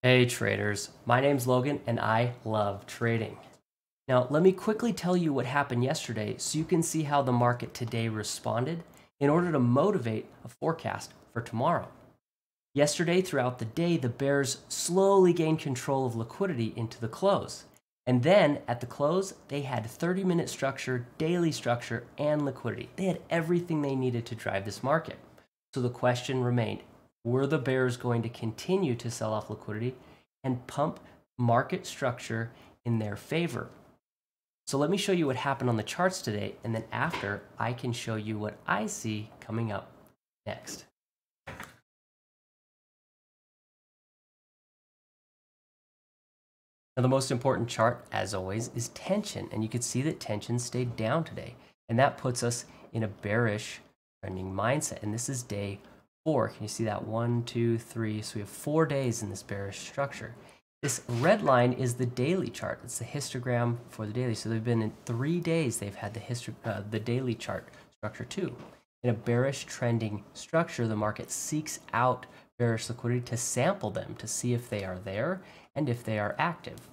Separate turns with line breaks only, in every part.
Hey traders, my name's Logan and I love trading. Now let me quickly tell you what happened yesterday so you can see how the market today responded in order to motivate a forecast for tomorrow. Yesterday throughout the day, the bears slowly gained control of liquidity into the close. And then at the close, they had 30-minute structure, daily structure, and liquidity. They had everything they needed to drive this market. So the question remained, were the bears going to continue to sell off liquidity and pump market structure in their favor? So let me show you what happened on the charts today, and then after, I can show you what I see coming up next. Now, the most important chart, as always, is tension, and you can see that tension stayed down today, and that puts us in a bearish trending mindset, and this is day 4. Can you see that? 1, 2, 3. So we have 4 days in this bearish structure. This red line is the daily chart. It's the histogram for the daily. So they've been in 3 days. They've had the daily chart structure too. In a bearish trending structure, the market seeks out bearish liquidity to sample them to see if they are there and if they are active.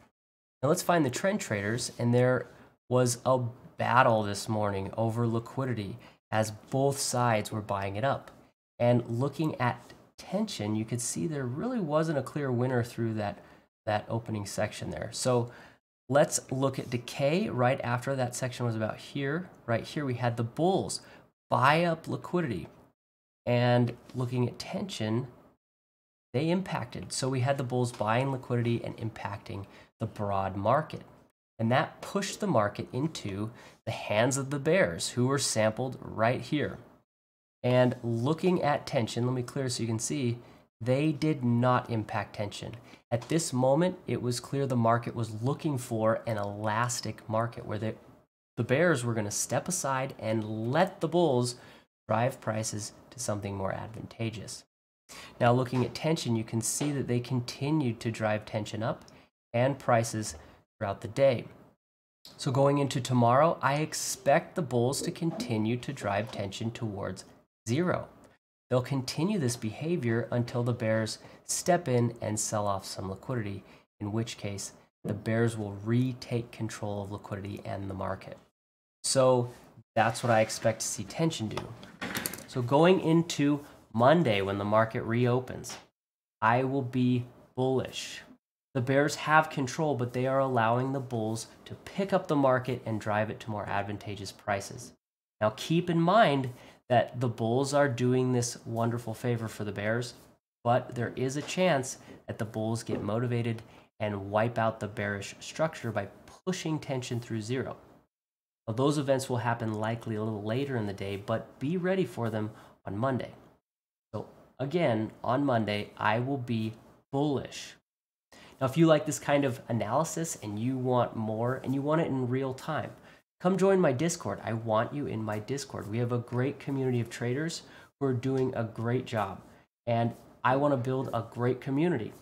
Now let's find the trend traders, and there was a battle this morning over liquidity as both sides were buying it up. And looking at tension, you could see there really wasn't a clear winner through that opening section there. So let's look at decay right after that section was about here. Right here we had the bulls buy up liquidity. And looking at tension, they impacted. So we had the bulls buying liquidity and impacting the broad market. And that pushed the market into the hands of the bears, who were sampled right here. And looking at tension, let me clear so you can see, they did not impact tension. At this moment, it was clear the market was looking for an elastic market where the bears were going to step aside and let the bulls drive prices to something more advantageous. Now looking at tension, you can see that they continued to drive tension up and prices throughout the day. So going into tomorrow, I expect the bulls to continue to drive tension towards 0. They'll continue this behavior until the bears step in and sell off some liquidity, in which case the bears will retake control of liquidity and the market. So that's what I expect to see tension do. So going into Monday, when the market reopens, I will be bullish. The bears have control, but they are allowing the bulls to pick up the market and drive it to more advantageous prices. Now keep in mind that the bulls are doing this wonderful favor for the bears, but there is a chance that the bulls get motivated and wipe out the bearish structure by pushing tension through 0. Now, those events will happen likely a little later in the day, but be ready for them on Monday. So again, on Monday, I will be bullish. Now, if you like this kind of analysis and you want more and you want it in real time, come join my Discord. I want you in my Discord. We have a great community of traders who are doing a great job, and I want to build a great community.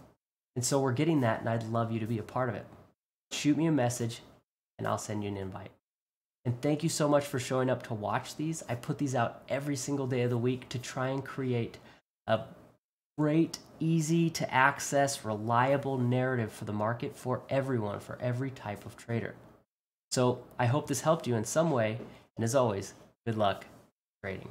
And so we're getting that, and I'd love you to be a part of it. Shoot me a message and I'll send you an invite. And thank you so much for showing up to watch these. I put these out every single day of the week to try and create a great, easy to access, reliable narrative for the market for everyone, for every type of trader. So I hope this helped you in some way, and as always, good luck trading.